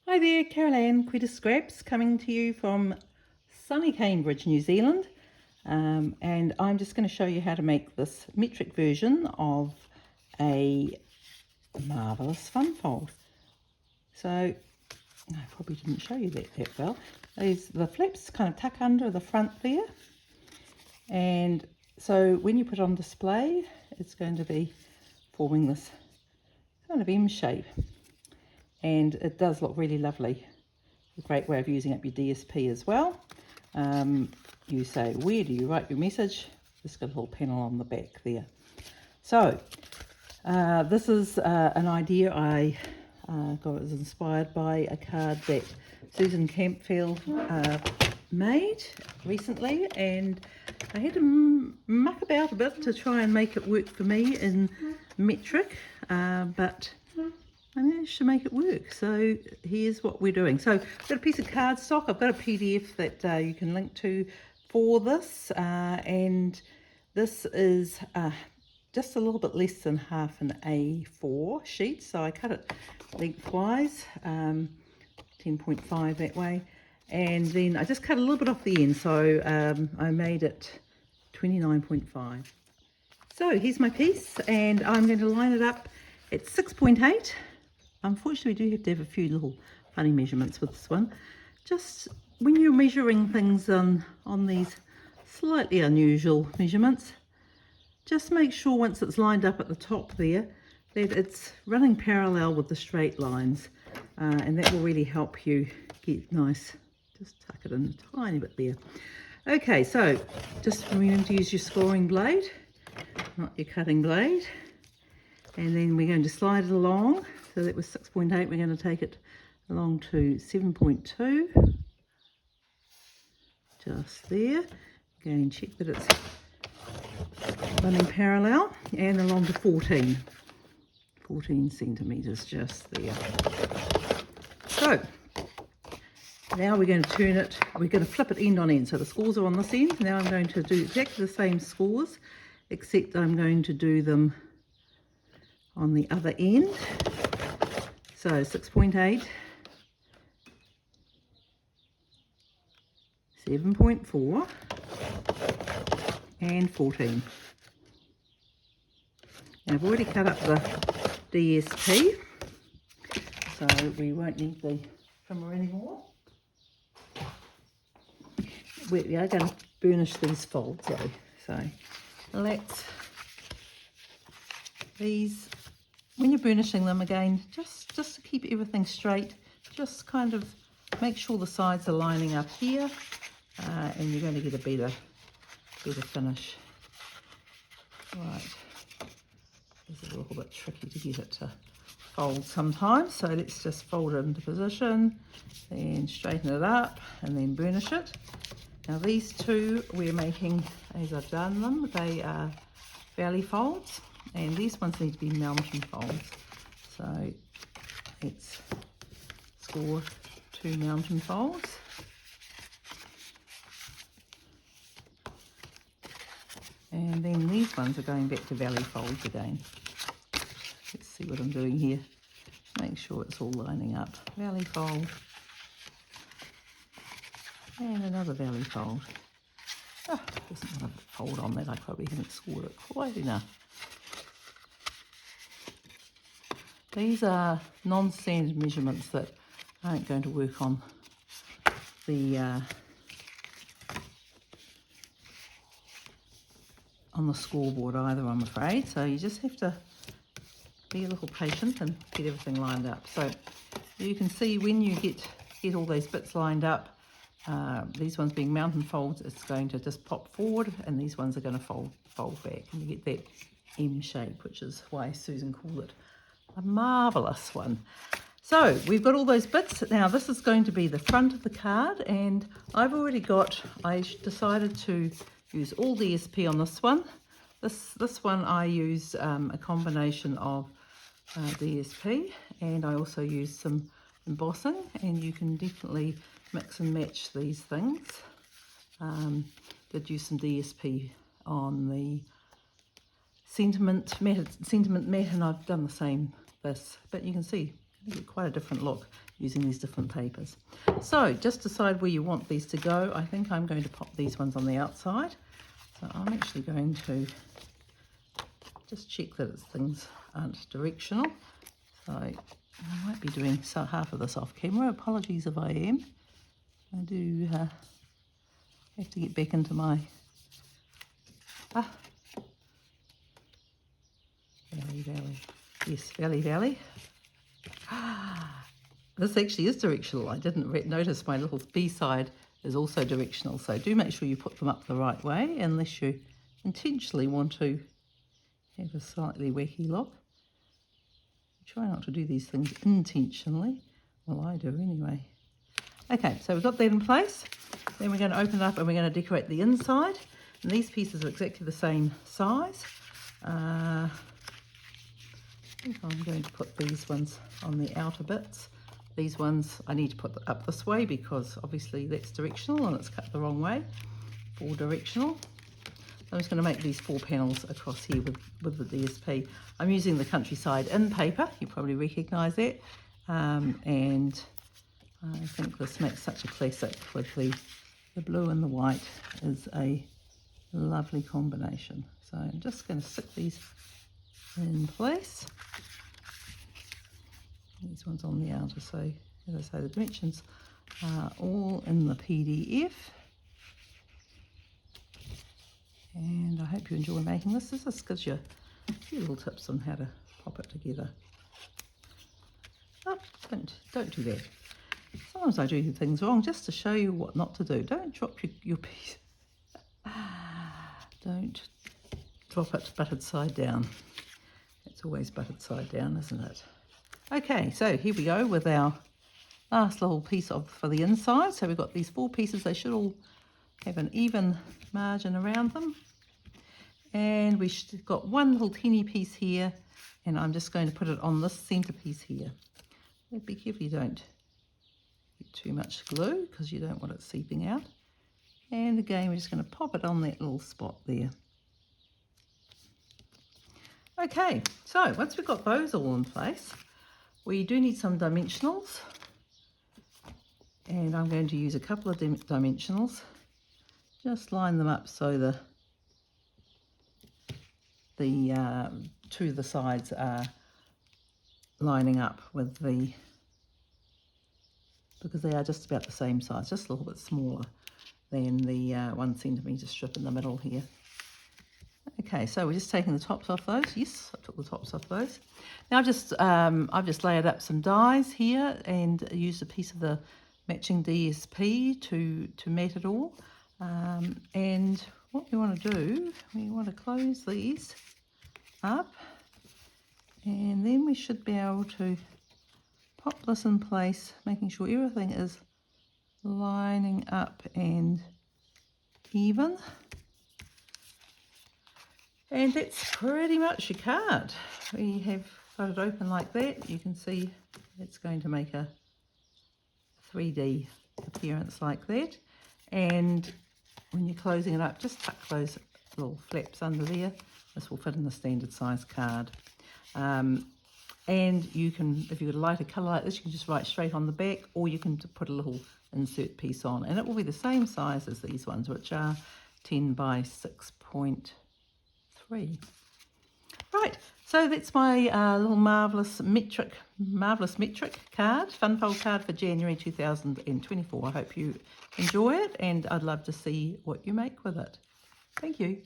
Hi there, Carol Ann Quetta Scraps coming to you from sunny Cambridge, New Zealand. And I'm just going to show you how to make this metric version of a marvellous Funfold. So, I probably didn't show you that well. The flaps kind of tuck under the front there. And so when you put it on display, it's going to be forming this kind of M shape. And it does look really lovely. A great way of using up your DSP as well. You say, where do you write your message? Just got a little panel on the back there. So this is an idea I was inspired by a card that Susan Campfield made recently, and I had to muck about a bit to try and make it work for me in metric, but I managed to make it work. So here's what we're doing. So I've got a piece of cardstock. I've got a PDF that you can link to for this, and this is just a little bit less than half an A4 sheet. So I cut it lengthwise, 10.5 that way, and then I just cut a little bit off the end. So I made it 29.5. So here's my piece, and I'm going to line it up at 6.8. Unfortunately, we do have to have a few little funny measurements with this one. Just when you're measuring things on these slightly unusual measurements, just make sure once it's lined up at the top there that it's running parallel with the straight lines, and that will really help you get nice. Just tuck it in a tiny bit there. Okay, so just remember to use your scoring blade, not your cutting blade, and then we're going to slide it along. So that was 6.8, we're going to take it along to 7.2, just there. Again, check that it's running parallel, and along to 14 centimetres just there. So now we're going to turn it, we're going to flip it end on end. So the scores are on this end. Now I'm going to do exactly the same scores, except I'm going to do them on the other end. So 6.8, 7.4, and 14. Now I've already cut up the DSP, so we won't need the trimmer anymore. We are going to burnish these folds though, so let's, these, when you're burnishing them again, just to keep everything straight, just kind of make sure the sides are lining up here, and you're going to get a better finish. Right, this is a little bit tricky to get it to fold sometimes, so let's just fold it into position, then straighten it up, and then burnish it. Now these two we're making, as I've done them, they are valley folds, and these ones need to be mountain folds. So let's score 2 mountain folds. And then these ones are going back to valley folds again. Let's see what I'm doing here. Make sure it's all lining up. Valley fold. And another valley fold. Oh, there's another fold on that. I probably haven't scored it quite enough. These are non-standard measurements that aren't going to work on the scoreboard either, I'm afraid. So you just have to be a little patient and get everything lined up. So you can see when you get all those bits lined up, these ones being mountain folds, it's going to just pop forward, and these ones are going to fold back, and you get that M shape, which is why Susan called it a marvellous one. So we've got all those bits. Now this is going to be the front of the card, and I decided to use all DSP on this one. This one I use a combination of DSP, and I also use some embossing, and you can definitely mix and match these things. Did use some DSP on the sentiment matte, and I've done the same this, but you can see You get quite a different look using these different papers. So just decide where you want these to go. I think I'm going to pop these ones on the outside. So I'm actually going to just check that things aren't directional. So I might be doing half of this off camera. Apologies if I am. I do have to get back into my Valley. Yes, Valley. This actually is directional. I didn't notice my little B side is also directional. So do make sure you put them up the right way, unless you intentionally want to have a slightly wacky look. Try not to do these things intentionally. Well, I do anyway. Okay, so we've got that in place. Then we're going to open it up and we're going to decorate the inside. And these pieces are exactly the same size. I think I'm going to put these ones on the outer bits. These ones I need to put up this way because obviously that's directional and it's cut the wrong way. 4 directional. I'm just going to make these 4 panels across here with the DSP. I'm using the Countryside in paper. You probably recognise that. And I think this makes such a classic with the blue and the white is a lovely combination. So I'm just going to stick these in place. These ones on the outer, so as I say, the dimensions are all in the PDF. And I hope you enjoy making this. This just gives you a few little tips on how to pop it together. Oh, don't do that. Sometimes I do things wrong just to show you what not to do. Don't drop your piece. Don't drop it butted side down. It's always butted side down, isn't it? Okay, so here we go with our last little piece for the inside. So we've got these 4 pieces. They should all have an even margin around them. And we've got one little teeny piece here, and I'm just going to put it on this centre piece here. Be careful you don't get too much glue because you don't want it seeping out. And again, we're just going to pop it on that little spot there. Okay, so once we've got those all in place, we do need some dimensionals. And I'm going to use a couple of dimensionals. Just line them up so the 2 of the sides are lining up with because they are just about the same size, just a little bit smaller than the 1 centimetre strip in the middle here. Okay, so we're just taking the tops off those. Yes, I took the tops off those. Now I've just layered up some dies here and used a piece of the matching DSP to mat it all. And what we want to do, we want to close these up, and then we should be able to pop this in place, making sure everything is lining up and even. And that's pretty much your card. We have got it open like that. You can see it's going to make a 3D appearance like that. And when you're closing it up, just tuck those little flaps under there. This will fit in the standard size card. And you can, if you've got a lighter colour like this, you can just write straight on the back, or you can put a little insert piece on. And it will be the same size as these ones, which are 10 by 6.3. Right, so that's my little marvellous metric card, Funfold card for January 2024. I hope you enjoy it, and I'd love to see what you make with it. Thank you.